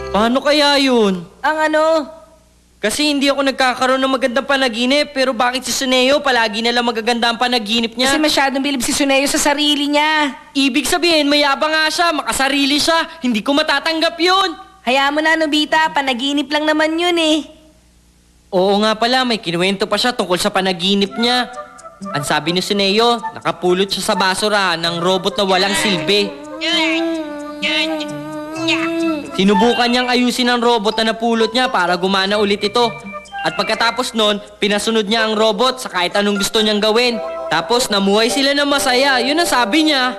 Paano kaya yun? Ang ano? Kasi hindi ako nagkakaroon ng magandang panaginip, pero bakit si Suneo palagi nalang magaganda ang panaginip niya? Kasi masyadong bilib si Suneo sa sarili niya. Ibig sabihin, mayabang nga siya, makasarili siya. Hindi ko matatanggap yun. Hayaan mo na, Nobita. Panaginip lang naman yun eh. Oo nga pala, may kinuwento pa siya tungkol sa panaginip niya. Ang sabi ni Suneo, nakapulot siya sa basura ng robot na walang silbi. Sinubukan niyang ayusin ang robot na napulot niya para gumana ulit ito. At pagkatapos nun, pinasunod niya ang robot sa kahit anong gusto niyang gawin. Tapos namuhay sila ng masaya, yun ang sabi niya.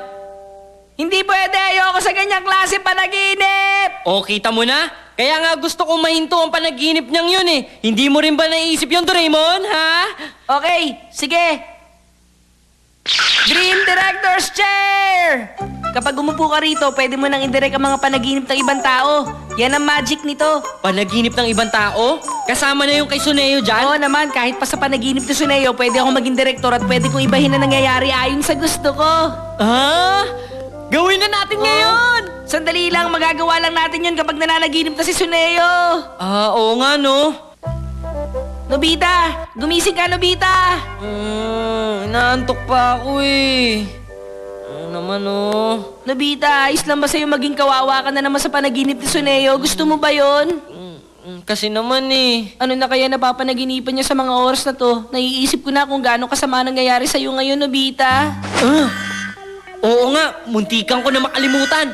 Hindi pwede, ayoko sa ganyang klase panaginip! O, kita mo na? Kaya nga gusto kong mahinto ang panaginip niyang yun eh. Hindi mo rin ba naiisip yun, Doraemon, ha? Okay, sige. Dream Director's Chair! Kapag umupo ka rito, pwede mo nang indirect ang mga panaginip ng ibang tao. Yan ang magic nito. Panaginip ng ibang tao? Kasama na yung kay Suneo dyan? Oo naman, kahit pa sa panaginip ni Suneo, pwede akong maging director at pwede kong ibahin na nangyayari ayon sa gusto ko. Ah? Gawin na natin ngayon! Sandali lang, magagawa lang natin yun kapag nananaginip na si Suneo. Ah, oo nga no. Nobita! Gumising ka, Nobita! Inaantok pa ako eh. Ano naman oh. Nobita, ayos lang ba sa'yo maging kawawa ka na naman sa panaginip ni Suneo? Gusto mo ba yon? Kasi naman eh. Ano na kaya napapanaginipan niya sa mga oras na to? Naiisip ko na kung gaano kasama nangyayari sa'yo ngayon, Nobita. Oo nga, muntikan ko na makalimutan.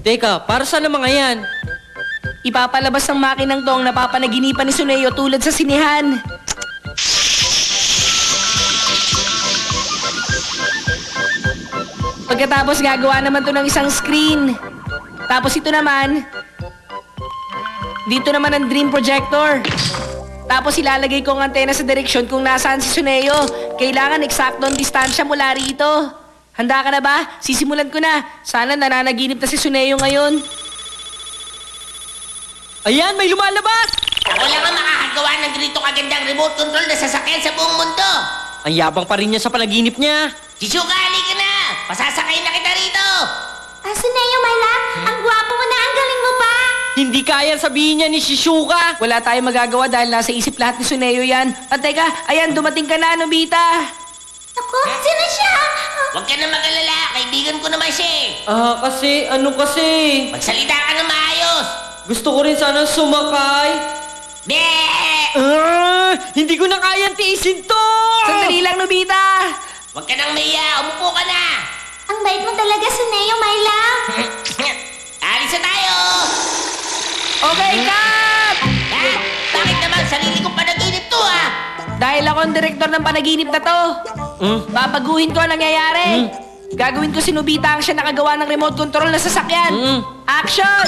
Teka, para saan ang mga yan? Ipapalabas ng makinang to ang napapanaginipan ni Suneo tulad sa sinihan. Pagkatapos gagawa naman to ng isang screen. Tapos ito naman, dito naman ang dream projector. Tapos ilalagay ko ang antena sa direksyon kung nasaan si Suneo. Kailangan eksakto ang distansya mula rito. Handa ka na ba? Sisimulan ko na. Sana nananaginip na si Suneo ngayon. Ayan, may lumalabas! Ako lang ang makakagawa ng ganito kagandang remote control na sasakyan sa buong mundo. Ang yabang pa rin niya sa panaginip niya. Shizuka, halika na! Pasasakay na kita rito! Suneo, my love, ang gwapo mo na, ang galing mo pa! Hindi kaya sabihin niya ni Shizuka. Wala tayong magagawa dahil nasa isip lahat ni Suneo yan. At teka, ayan, dumating ka na, Nobita. Ako, sino siya? Huwag ka na mag-alala, kaibigan ko naman siya eh. Kasi? Magsalita ka na maayos! Gusto ko rin sana sumakay. Be! Hindi ko na kayang tiisin to! Sandali lang, Nobita. Huwag ka nang maiya, umupo ka na! Ang bait mo talaga, Suneo, my love. Alis na tayo! Okay, cut! Ha? Bakit naman sarili kong panaginip to ha? Dahil ako ang direktor ng panaginip na to, babaguhin ko ang nangyayari. Gagawin ko si Nobita ang siya nakagawa ng remote control na sasakyan. Action!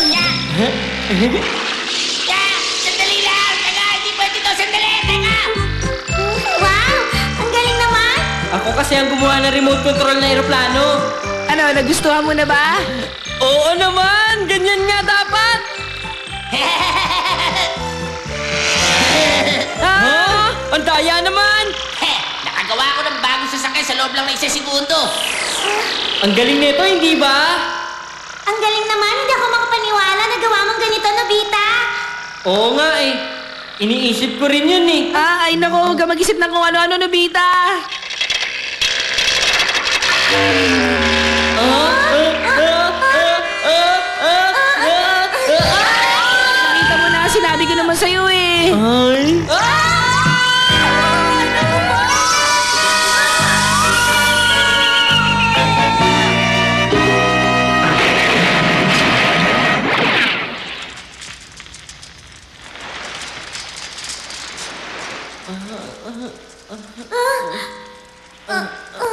Sandali lang! Teka, hindi pwede to! Sandali! Teka! Wow, ang galing naman. Ako kasi ang gumawa ng remote control na aeroplano. Ano, nagustuhan mo na ba? Oo naman! Ganyan nga dapat! Ang daya naman! Nakagawa ko ng bagong sasakyan sa loob lang ng 1 segundo. Ang galing nito, hindi ba? Ang galing naman, hindi ako makapaniwala na gawa mong ganito, Nobita. Oo nga eh. Iniisip ko rin yun eh. Ay nako, huwag ka mag-isip ng kung ano-ano, Nobita. Nakita mo na, sinabi ko naman sa'yo eh. Ay?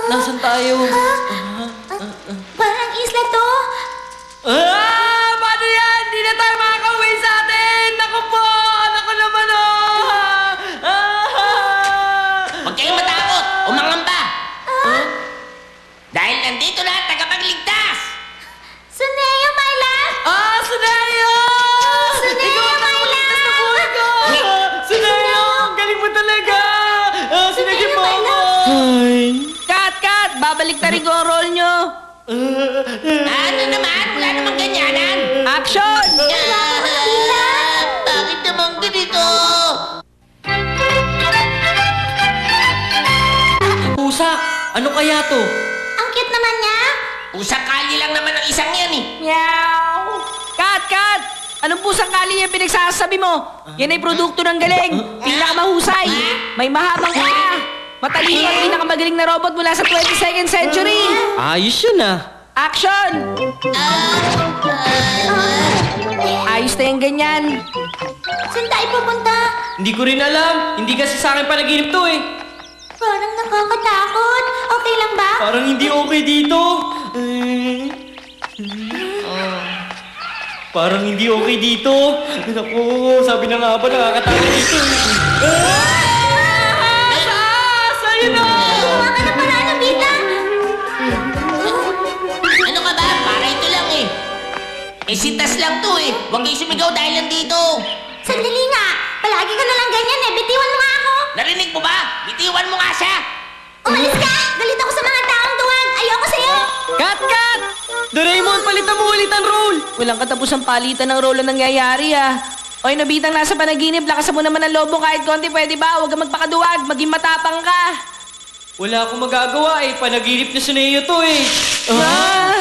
Nasaan tayo? Parang isla to. Paano yan? Hindi na tayo makakauwi sa atin! Naku po! Naku naman Huwag kayong matakot! Umangamba! Dahil nandito na ang tagapagligtas! Suneo, my love. Suneo! Suneo, Ikaw ang my tagapagligtas na love. buhay ko! Suneo! Ang galing mo talaga! Sinagin mo my ako! love. Ay! Cut! babalik na rin ko ang role nyo. Ano naman? Wala namang ganyanan. Action! Bakit naman ganito? Pusa, ano kaya to? Ang cute naman niya. Usang kali lang naman ang isang yan eh. Meow! Kat! Anong pusang kali yung pinagsasabi mo? Yan ay produkto ng galing. Pinakamahusay. May mahabang paa. Matalino at pinakamagaling na robot mula sa 22nd century. Ayos yun ah. Action! Ayos na yung ganyan. Saan tayo pupunta? Hindi ko rin alam. Hindi kasi sa akin panaginip to eh. Parang nakakatakot. Okay lang ba? Parang hindi okay dito. Parang hindi okay dito. Naku, sabi na nga ba nakakatakot dito. Sa'yo na! Gumawa ka na pala, Nobita. Ano ka ba? Para ito lang eh. Sitas lang to eh. Huwag kayo sumigaw dahil nandito. Sandali nga. Palagi ka na lang ganyan eh. Bitiwan mo nga ako. Narinig mo ba? Bitiwan mo nga siya. Umalis ka! Galit ako sa mga taong duwag! Ayoko sa'yo! Cut! Doraemon, palitan mo ulit ang role! Walang katapusang palitan ng rolo nangyayari ah. Oy, Nobitang nasa panaginip, lakasan mo naman ang lobo kahit konti, pwede ba? Huwag kang magpakaduwag, maging matapang ka. Wala akong magagawa eh. Panaginip na Suneo to eh. Ah!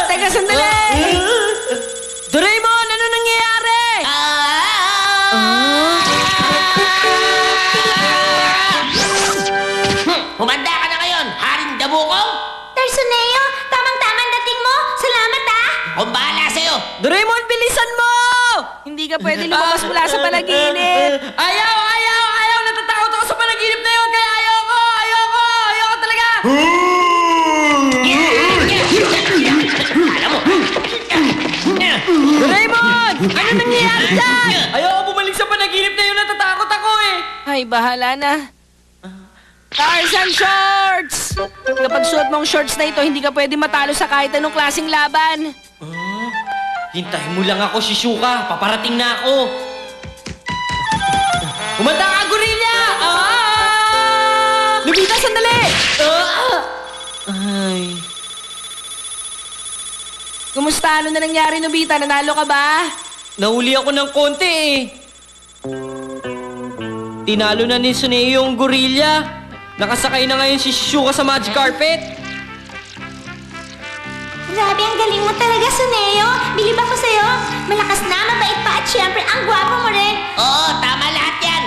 Teka, sandali! Doraemon, ano nangyayari? Humanda ka na ngayon, Haring Dabukong. Tarsoneo, tamang-tamang dating mo. Salamat ah! Kung bahala sa'yo. Doraemon, bilisan mo! Hindi ka pwede lumabas mula sa panaginip. Ayaw! Natatakot ako sa panaginip na yun, kaya ayoko talaga! Alam mo. Doraemon! Ano nangyayari dyan? Ayoko bumalik sa panaginip na yun, natatakot ako eh! Ay, bahala na. Tarzan Shorts! Kapag suot mong shorts na ito, hindi ka pwede matalo sa kahit anong klaseng laban. Hintayin mo lang ako, Shizuka. Paparating na ako. Umanda ka, gorilla! Nobita, sandali! Ay... Kumusta? Ano na nangyari, Nobita? Nanalo ka ba? Nahuli ako ng konti eh. Tinalo na ni Suneo yung gorilla. Nakasakay na ngayon si Shizuka sa magic carpet. Grabe, ang galing mo talaga, Suneo. Bilib ako sa'yo. Malakas na, mabait pa at syempre, ang gwapo mo rin. Oo, tama lahat yan.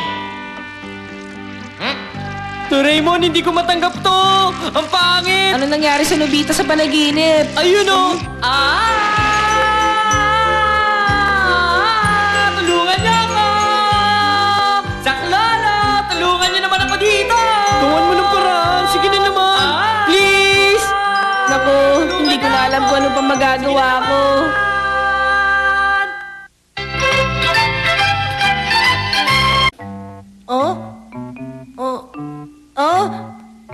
Doraemon, hindi ko matanggap to. Ang pangit. Ano nangyari sa Nobita sa panaginip? Ayun o. Tulungan niyo ako. Saklolo, tulungan niyo naman ako dito. Gawan mo ng paraan. Sige na naman. Please. Naku, hindi ko na alam kung ano pang magagawa ko. Oh?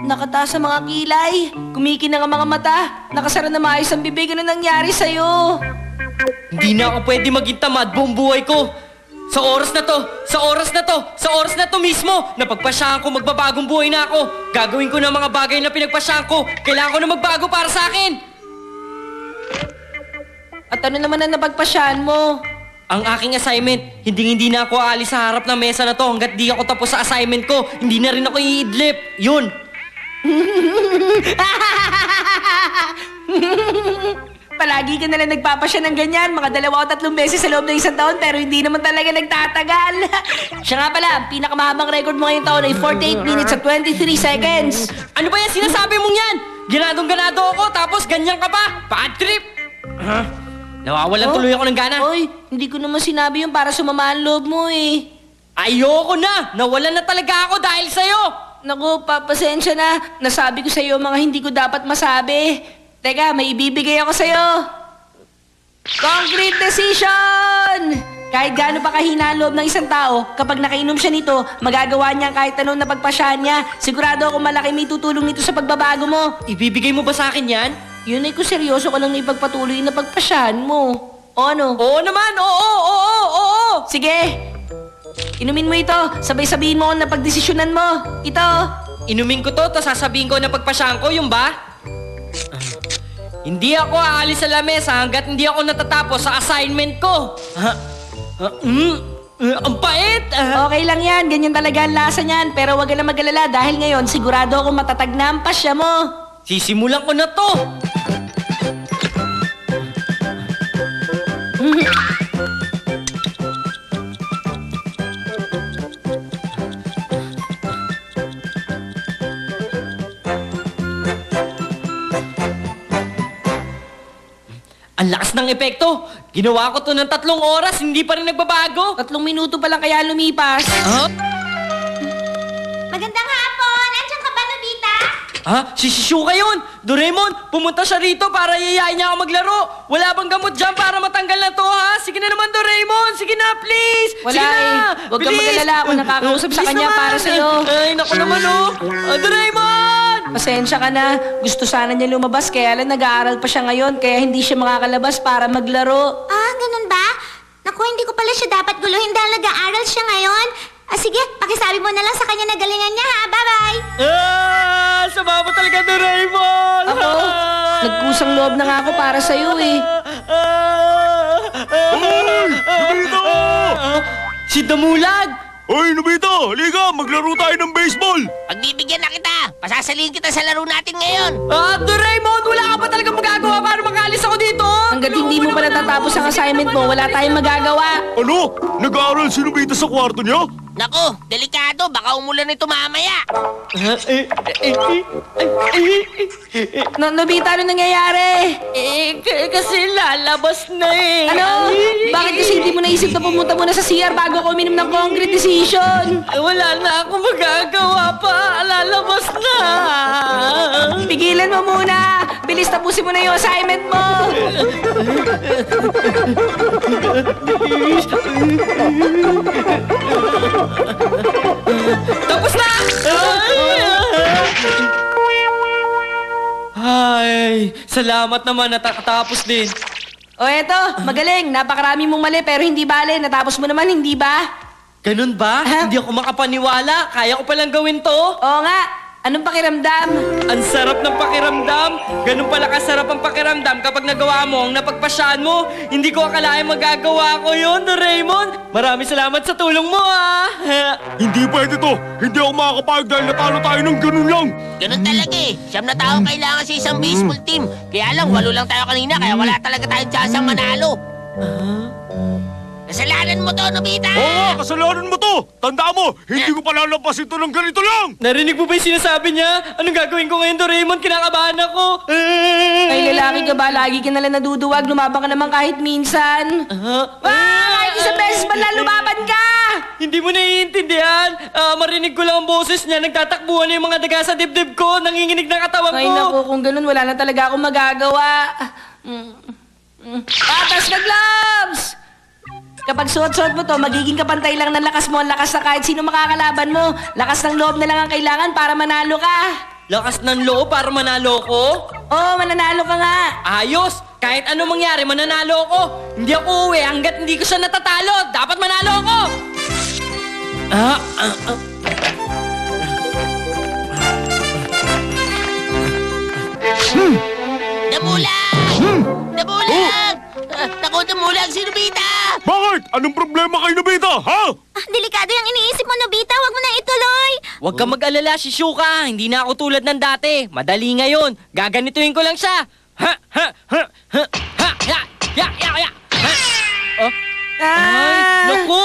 Nakataas sa mga kilay. Kumikinang ang mga mata. Nakasara na maayos ang bibig. Ano nangyari sa'yo? Hindi na ako pwede maging tamad buong buhay ko. Sa oras na to mismo, napagpasyahan ko magbabagong buhay na ako. Gagawin ko na mga bagay na pinagpasyahan ko. Kailangan ko na magbago para sa akin. At ano naman ang napagpasyahan mo? Ang aking assignment, hindi na ako aalis sa harap ng mesa na to hanggat di ako tapos sa assignment ko. Hindi na rin ako iidlip. Yun. Palagi ka nalang nagpapasya ng ganyan, mga 2 o 3 beses sa loob ng isang taon, pero hindi naman talaga nagtatagal. Siya nga pala, ang pinakamahabang record mo ngayong taon ay 48 minutes at 23 seconds. Ano ba yan sinasabi mong yan? Ganadong-ganado ako tapos ganyan ka pa? Bad trip! Nawawalan tuloy ako ng gana. Oy, hindi ko naman sinabi yun para sumama ang loob mo eh. Ayoko na! Nawalan na talaga ako dahil sa'yo! Naku, pasensya na. Nasabi ko sa'yo mga hindi ko dapat masabi. Teka, may ibibigay ako sa'yo. Concrete decision! Kahit gaano pa kahina ang loob ng isang tao, kapag nakainom siya nito, magagawa niya ang kahit anong napagpasyahan niya. Sigurado ako malaki may tutulong nito sa pagbabago mo. Ibibigay mo ba sa akin yan? Yun ay kung seryoso ka lang na ipagpatuloy na pagpasyahan mo. O ano? Oo naman, oo. Sige! Inumin mo ito, sabay-sabihin mo kung napagdesisyonan mo. Ito! Inumin ko to, tapos sasabihin ko na pagpasyahan ko, yung ba? Hindi ako aalis sa lamesa hanggat hindi ako natatapos sa assignment ko. Ang pait! Okay lang yan, ganyan talaga ang lasa niyan. Pero wag ka na mag-alala dahil ngayon sigurado ako matatag na ang pasya mo. Sisimulan ko na to. Ang lakas ng epekto. Ginawa ko to ng 3 oras, hindi pa rin nagbabago. 3 minuto pa lang kaya lumipas. Ha? Magandang hapon! Andiyan ka ba, Nobita? Ha? Si Shizuka yun! Doraemon, pumunta siya rito para yayain niya ako maglaro. Wala bang gamot dyan para matanggal na to, ha? Sige na naman, Doraemon! Sige na, please! Wala Sige na! eh. Huwag kang Bilis! mag-alala. Ako nakakausap sa Bilis kanya naman! para sa'yo. Ay, naku naman, oh! Doraemon! Pasensya ka na. Gusto sana niya lumabas kaya lang nag-aaral pa siya ngayon kaya hindi siya makakalabas para maglaro. Ah, ganun ba? Naku, hindi ko pala siya dapat guluhin dahil nag-aaral siya ngayon. Ah, sige, pakisabi mo na lang sa kanya na galingan niya ha. Bye-bye! Sama mo talaga, Doraemon! Ako, nagkusang loob na nga ako para sa'yo eh. Si Damulag! Hoy, Nobita! Halika! Maglaro tayo ng baseball! Pagbibigyan na kita. Pasasalihin kita sa laro natin ngayon. Doraemon! Wala ka pa talaga magagawa para makaalis ako dito! Hanggat hindi mo pa natatapos ang assignment mo, wala tayong magagawa. Ano? Nag-aaral si Nobita sa kwarto niya? Naku, delikado. Baka umulan ito mamaya. Nobita, ano nangyayari? Kasi lalabas na eh. Ano? Bakit kasi hindi mo naisip na pumunta muna sa CR bago ko uminom ng concrete decision? Wala na akong magagawa pa. Lalabas na. Pigilan mo muna! Bilis, tapusin mo na yung assignment mo! Tapos na! Ay, salamat naman natatapos din. O eto, magaling. Napakarami mong mali pero hindi bale. Natapos mo naman, hindi ba? Ganun ba? Ha? Hindi ako makapaniwala. Kaya ko palang gawin to. Oo nga. Anong pakiramdam? Ang sarap ng pakiramdam. Ganun pala kasarap ang pakiramdam kapag nagawa mo ang napagpasyahan mo. Hindi ko akalain magagawa ko yun, Doraemon. Maraming salamat sa tulong mo, ah. Hindi pwede to! Hindi ako makakapayag dahil natalo tayo ng ganun lang! Ganun talaga eh. 9 na tao kailangan sa isang baseball team. Kaya lang, 8 lang tayo kanina. Kaya wala talaga tayong tsansang manalo. Kasalanan mo to, Nobita! Oo nga! Kasalanan mo to! Tandaan mo! Hindi ko palalapas ito ng ganito lang! Narinig mo ba yung sinasabi niya? Anong gagawin ko ngayon, Doraemon? Kinakabahan ako. Ay, lalaki ka ba? Lagi ka nalang naduduwag. Lumabang ka naman kahit minsan. Kahit isang beses man lang lumaban ka! Hindi mo naiintindihan. Marinig ko lang ang boses niya. Nagtatakbuhan na yung mga daga sa dibdib ko. Nanginginig ng katawan ko. Ay, naku, kung ganun, wala na talaga akong magagawa. Patas na gloves! Kapag suot-suot mo to, magiging kapantay lang ng lakas mo. Ang lakas na kahit sino makakalaban mo. Lakas ng loob na lang ang kailangan para manalo ka. Lakas ng loob para manalo ko? Oo, mananalo ka nga. Ayos! Kahit ano mangyari, mananalo ako. Hindi ako uwi hanggat hindi ko siya natatalo. Dapat manalo ako! Damulag! Damulag! Naku, Damulag, si Nobita! Bakit? Anong problema kay Nobita, ha? Ah, delikado yung iniisip mo, Nobita. Huwag mo nang ituloy. Huwag kang mag-alala, Shizuka. Hindi na ako tulad ng dati. Madali ngayon. Gaganituin ko lang siya. Ha! Ha! Ha! Ha! Ha! Ya! Ya! Ya! Ya! Ha! Oh. Ay, naku!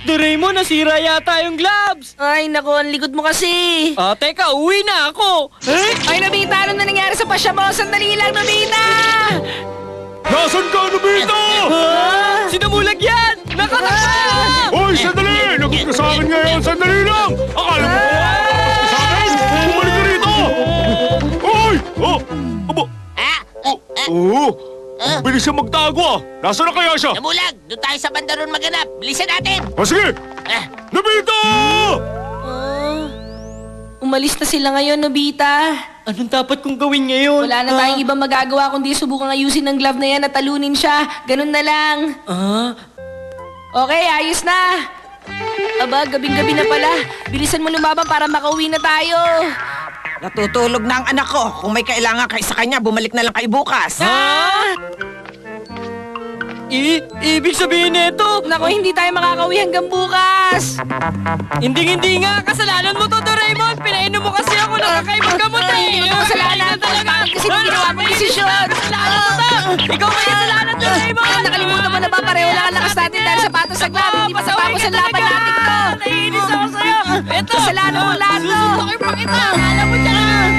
Doraemon, nasira yata yung gloves. Ay, naku, ang likod mo kasi. Teka, uwi na ako. Ay, Nobita, ano na nangyari sa pasya mo? Sandali lang, Nobita! Nasaan ka, Nobita? Sinamulag yan! Nakatakbo! Hoy, sandali! Lagot ka sa akin ngayon! Sandali lang! Akala mo makakatakas ka sa akin? Bumalik ka rito! Hoy! Oh! Aba! Ah? Oh! Bilis siya magtago ah. Nasaan na kaya siya? Namulag, doon tayo sa banda ron maganap. Bilisan natin! Sige! Ah, Nobita! Umalis na sila ngayon, Nobita. Anong dapat kong gawin ngayon? Wala na tayong ibang magagawa kundi subukang ayusin ng glove na yan at talunin siya. Ganun na lang. Okay, ayos na. Aba, gabing-gabi na pala. Bilisan mo lumaban para makauwi na tayo. Natutulog na ang anak ko. Kung may kailangan kay sa kanya, bumalik na lang kay bukas. Ibig sabihin nito, Naku, hindi tayo makakauwi hanggang bukas. hindi nga, kasalanan mo to, Doraemon. Pinainom mo kasi ako ng kakaibang gamot eh. Hindi mo kasalanan. Bakit kasi hindi ginawa mo desisyon? Kasalanan mo to. Ikaw may kasalanan, Doraemon. Nakalimutan mo na ba pareho lang ang lakas natin dahil sa patos sa glove. Hindi pa tapos ang laban natin to. Naiinis ako sa'yo. Ito. Kasalanan mo lahat to. Susuntokin pa kita. Alam mo dyan.